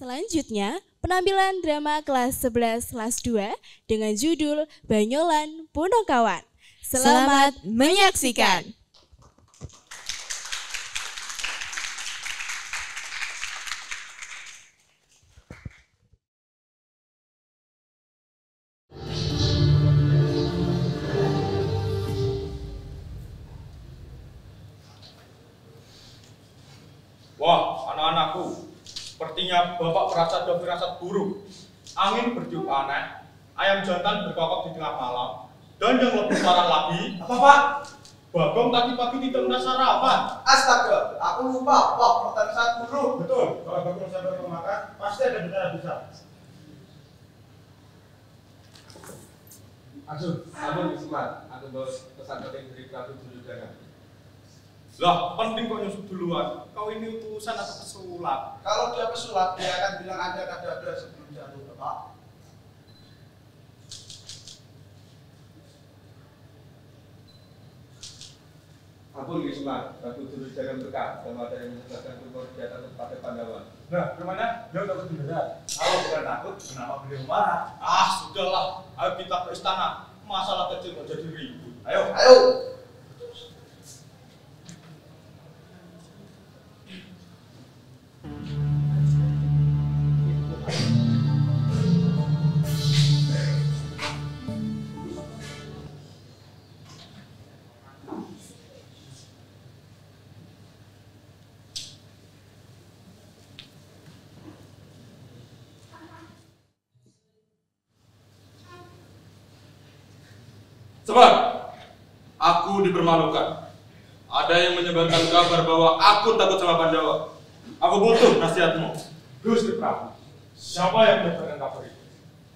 Selanjutnya, penampilan drama kelas 11 kelas 2 dengan judul Banyolan Punakawan. Selamat menyaksikan. Wah, anak-anakku, sepertinya Bapak merasa ada firasat buruk. Angin bertiup aneh, ayam jantan berkokok di tengah malam, dan yang lebih parah lagi, Apa, Pak? Bagong tadi pagi tidak pernah sarapan. Astaga, aku lupa. Wah, pertanyaan saat buruk. Betul, kalau Bagong sampai makan, pasti ada benar besar. Ampun Bismar, aku bawa pesan penting dari Prabu Duryodana. Lah, penting kok nyusup duluan. Kau ini utusan atau pesulap? Kalau dia pesulap, dia akan bilang ada kata-kata sebelum jatuh, Bapak. Ampun Bismar, Prabu Duryodana berkah bahwa ada yang menyebabkan tumor di atas kepada Pandawa. Nah, gimana? Dia takut beneran. Kalau bukan takut, kenapa beliau marah? Ah, sudahlah. Ayo kita ke istana. Masalah kecil kok jadi ribut. Ayo, ayo. Sebab aku dipermalukan. Ada yang menyebarkan kabar bahwa aku takut sama Pandawa. Aku butuh nasihatmu. Gusti Prabu, siapa yang menyebarkan kabar itu?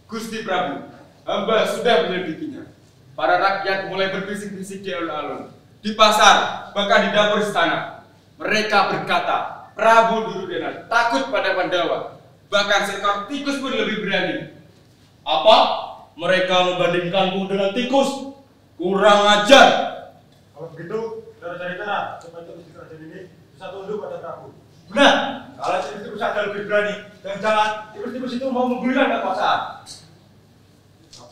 Gusti Prabu, hamba sudah menyelidikinya. Para rakyat mulai berbisik-bisik di alun-alun, di pasar, bahkan di dapur istana. Mereka berkata, Prabu Duryodana takut pada Pandawa. Bahkan seekor tikus pun lebih berani. Apa? Mereka membandingkanku dengan tikus? Kurang ajar. Kalau begitu, kita cari cara supaya tikus di kerajaan ini bisa tunduk pada Prabu. Benar. Kalau tikus ada lebih berani, dan jangan tikus-tikus itu mau menggulirkan kekuasaan.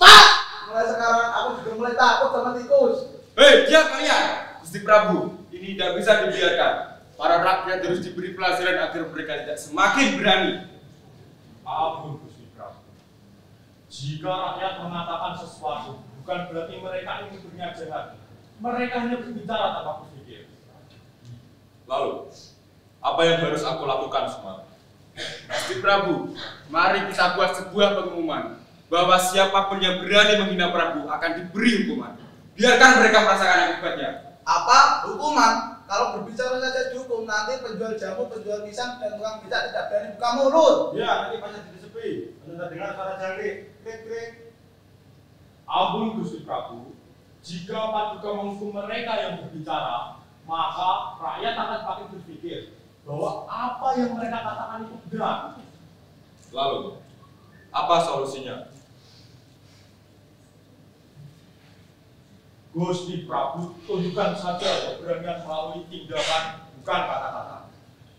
Pak! Mulai sekarang aku juga mulai takut sama tikus. Hei, diam kalian! Gusti Prabu, ini tidak bisa dibiarkan. Para rakyat harus diberi pelajaran agar mereka tidak semakin berani. Ampun Gusti Prabu. Jika rakyat mengatakan sesuatu, bukan berarti mereka ingin berniat jahat. Mereka hanya berbicara tanpa berpikir. Lalu, apa yang harus aku lakukan semua? Gusti Prabu, mari kita buat sebuah pengumuman bahwa siapapun yang berani menghina Prabu akan diberi hukuman. Biarkan mereka merasakan akibatnya. Apa? Hukuman? Kalau berbicara saja dihukum, nanti penjual jamu, penjual pisang, dan tukang becak tidak berani buka mulut. Ya, nanti pasti disepi. Anda dengar suara jangkrik, krik-krik. Ampun Gusti Prabu. Jika Paduka menghukum mereka yang berbicara, maka rakyat akan semakin berpikir bahwa apa yang mereka katakan itu benar. Lalu, apa solusinya? Gusti Prabu, tunjukkan saja keberanian melalui tindakan, bukan kata-kata.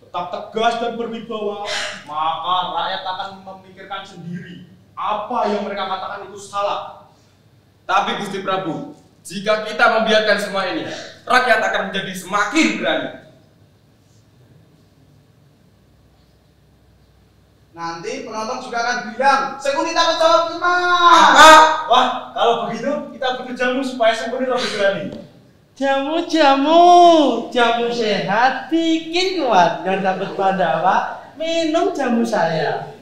Tetap tegas dan berwibawa, maka rakyat akan memikirkan sendiri apa yang mereka katakan itu salah. Tapi Gusti Prabu, jika kita membiarkan semua ini, rakyat akan menjadi semakin berani. Nanti penonton juga akan bilang, Sengkuni takut sama Bima. Apa? Wah, kalau begitu kita butuh jamu supaya Sengkuni lebih berani. Jamu sehat, bikin kuat, dan takut Pandawa, minum jamu saya.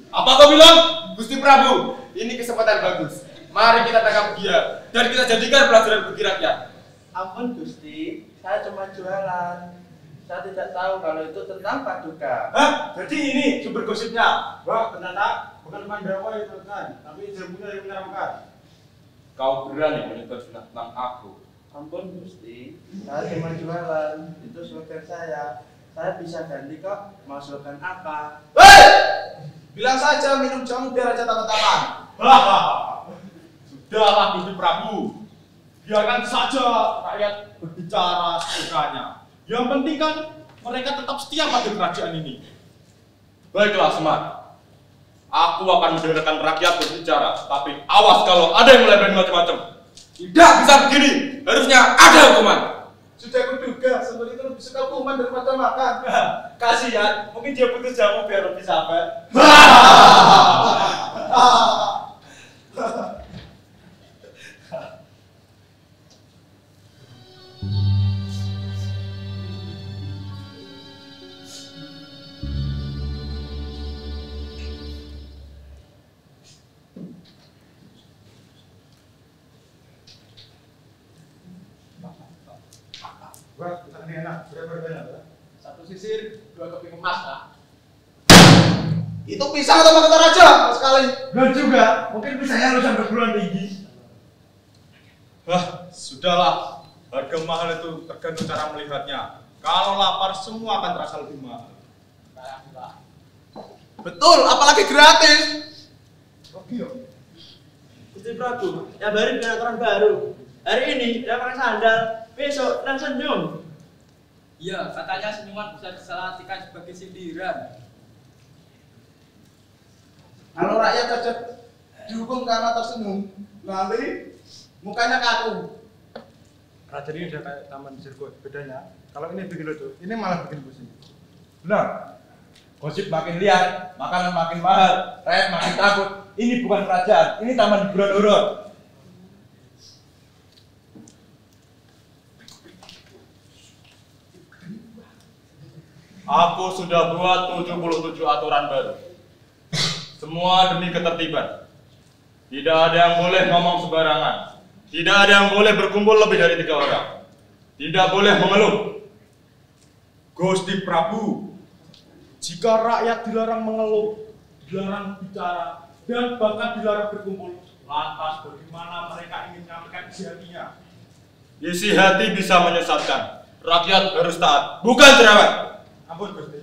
Apa kau bilang? Gusti Prabu, ini kesempatan bagus. Mari kita tangkap dia, dan kita jadikan pelajaran bagi rakyat. Ampun Gusti, saya cuma jualan. Saya tidak tahu kalau itu tentang Paduka. Hah? Jadi ini sumber gosipnya. Wah, ternyata bukan Pandawa itu kan, tapi jamunya yang menyeramkan. Kau berani menyebut tentang aku? Ampun Gusti, saya cuma jualan. Itu slogan saya. Saya bisa ganti kok. Mau slogan apa? Hei! Bilang saja minum jamu biar aja takut-takutan. Hahaha. Sudahlah Gusti Prabu. Biarkan saja rakyat berbicara sesukanya. Yang penting kan mereka tetap setia pada kerajaan ini. Baiklah, Semar. Aku akan mendengarkan rakyat berbicara, tapi awas kalau ada yang mulai berani macam-macam. Tidak bisa begini, harusnya ada hukuman. Sudah kuduga, seperti itu lebih suka hukuman daripada makan. Kasihan, mungkin dia butuh jamu biar lebih sabar. Wah, kita ini enak. Berapa banyak? Satu sisir, 2 keping emas, Pak. Itu pisang atau makanan raja sekali? Belum juga. Mungkin pisangnya lulusan perguruan tinggi. Sudahlah. Harga mahal itu tergantung cara melihatnya. Kalau lapar, semua akan terasa lebih mahal. Betul, apalagi gratis. Oke, yuk. Gusti Prabu, ya baru dengan aturan baru. Hari ini dia pakai sandal, besok dan senyum. Iya, katanya senyuman bisa disalahartikan sebagai sindiran. Kalau rakyat cocok dihukum karena tersenyum, nanti mukanya kaku. Raja ini udah kayak taman sirkus. Bedanya, kalau ini bikin lucu, ini malah bikin pusing. Benar. Gosip makin liar, makanan makin mahal, rakyat makin takut. Ini bukan kerajaan, ini taman hiburan horor. Aku sudah buat 77 aturan baru. Semua demi ketertiban. Tidak ada yang boleh ngomong sembarangan. Tidak ada yang boleh berkumpul lebih dari 3 orang. Tidak boleh mengeluh. Gusti Prabu, jika rakyat dilarang mengeluh, dilarang bicara, dan bahkan dilarang berkumpul, lantas bagaimana mereka ingin menyampaikan isi hatinya? Isi hati bisa menyesatkan. Rakyat harus taat, bukan cerewet. Ampun Gusti,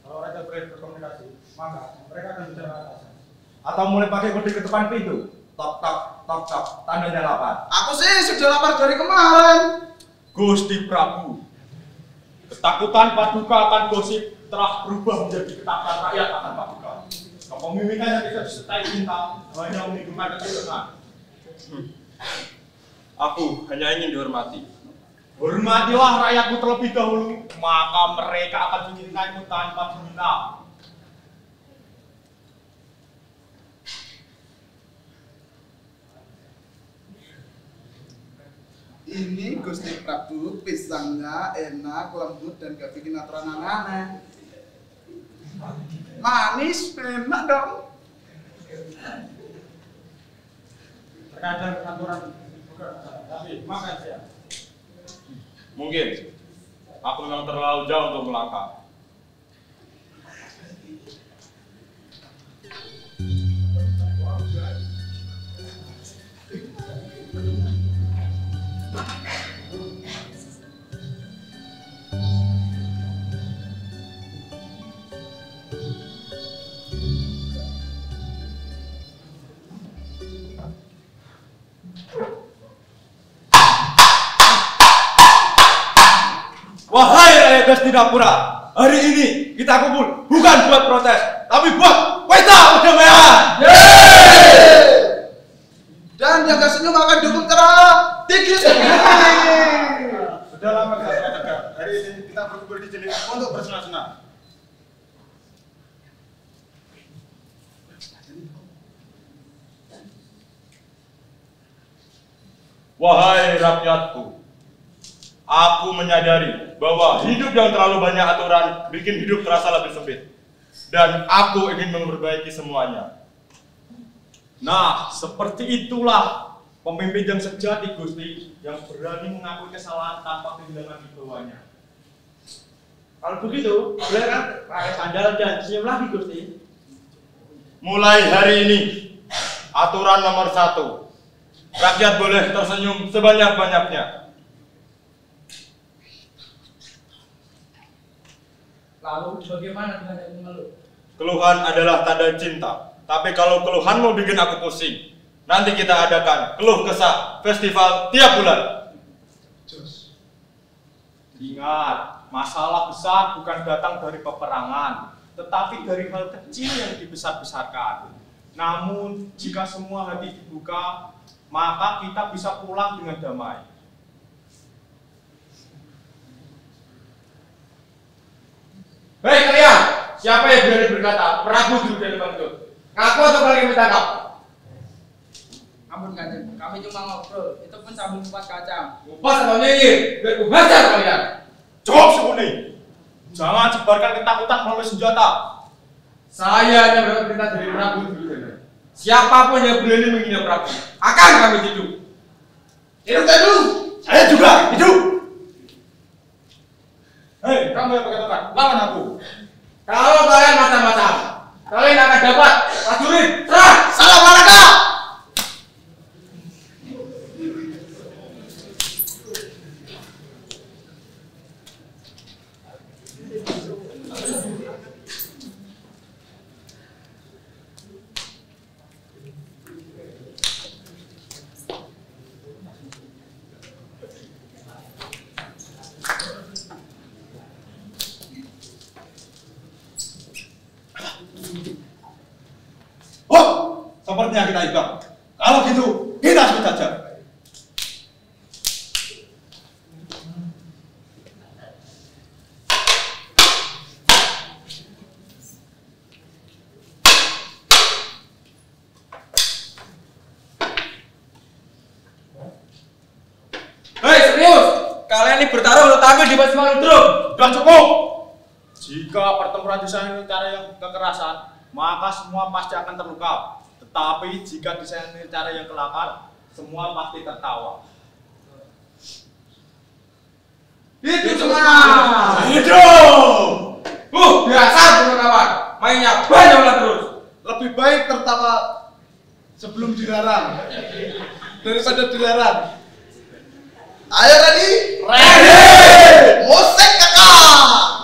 kalau raja boleh berkomunikasi, maka mereka akan bicara atasan. Atau mulai pakai kode ketukan pintu. Tok tok tok tok, tandanya lapar. Aku sih sudah lapar dari kemarin. Gusti Prabu, ketakutan Paduka akan gosip telah berubah menjadi ketakutan rakyat akan Paduka. Kepemimpinan yang tidak disertai cinta hanya meninggikan keturunan. Aku hanya ingin dihormati. Hormatilah rakyatmu terlebih dahulu, maka mereka akan mencintaimu tanpa dihina. Ini Gusti Prabu, pisangnya enak, lembut, dan gak bikin aturan aneh-aneh. Manis, enak dong. Terkadang aturan tapi makan ya. Mungkin aku memang terlalu jauh untuk melangkah. Wahai rakyat Hastinapura, hari ini kita kumpul bukan buat protes, tapi buat pesta perdamaian. Dan jaga senyum akan dukung cara tinggi sendiri. Sudah lama kita tegak. Hari ini kita berkumpul di sini untuk bersenang-senang. Wahai rakyatku, aku menyadari bahwa hidup yang terlalu banyak aturan bikin hidup terasa lebih sempit. Dan aku ingin memperbaiki semuanya. Nah, seperti itulah pemimpin yang sejati, Gusti, yang berani mengakui kesalahan tanpa kehilangan wibawanya. Kalau begitu, boleh kan pakai sandal dan senyum lagi Gusti. Mulai hari ini, aturan nomor 1. Rakyat boleh tersenyum sebanyak-banyaknya. Lalu bagaimana dengan yang mengeluh? Keluhan adalah tanda cinta. Tapi kalau keluhanmu bikin aku pusing, nanti kita adakan keluh kesah festival tiap bulan. Ingat, masalah besar bukan datang dari peperangan, tetapi dari hal kecil yang dibesar-besarkan. Namun, jika semua hati dibuka, maka kita bisa pulang dengan damai. Hei kalian, siapa yang berani berkata Prabu duduk di depan itu? Ngaku atau kalian ditangkap? Ampun Kanjeng, kami cuma ngobrol, itu pun sambil kupas kacang. Kupas atau nyinyir? Biar ku hajar kalian. Cukup Sukuni! Jangan sebarkan ketakutan melalui senjata. Saya hanya mendapat perintah dari Prabu duduk. Siapapun yang berani menghina Prabu, akan kami hidup. Hidup! Saya juga hidup. Hei, kamu yang pakai tongkat, lawan aku. Kalau kalian macam-macam, kalian akan dapat prajurit serang. Salam olahraga! Oh, sepertinya kita imbang. Kalau gitu, kita sebut saja. Hei serius, kalian ini bertarung untuk tampil di Paseman Ludrum. Sudah cukup. Jika pertempuran disertai cara yang kekerasan, maka semua pasti akan terluka. Tetapi jika disertai cara yang kelakar, semua pasti tertawa. Hidup semua. Hidup! Biasa kawan, mainnya banyak terus. Lebih baik tertawa sebelum dilarang daripada dilarang. Ayo ready? Ready! Musik kakak!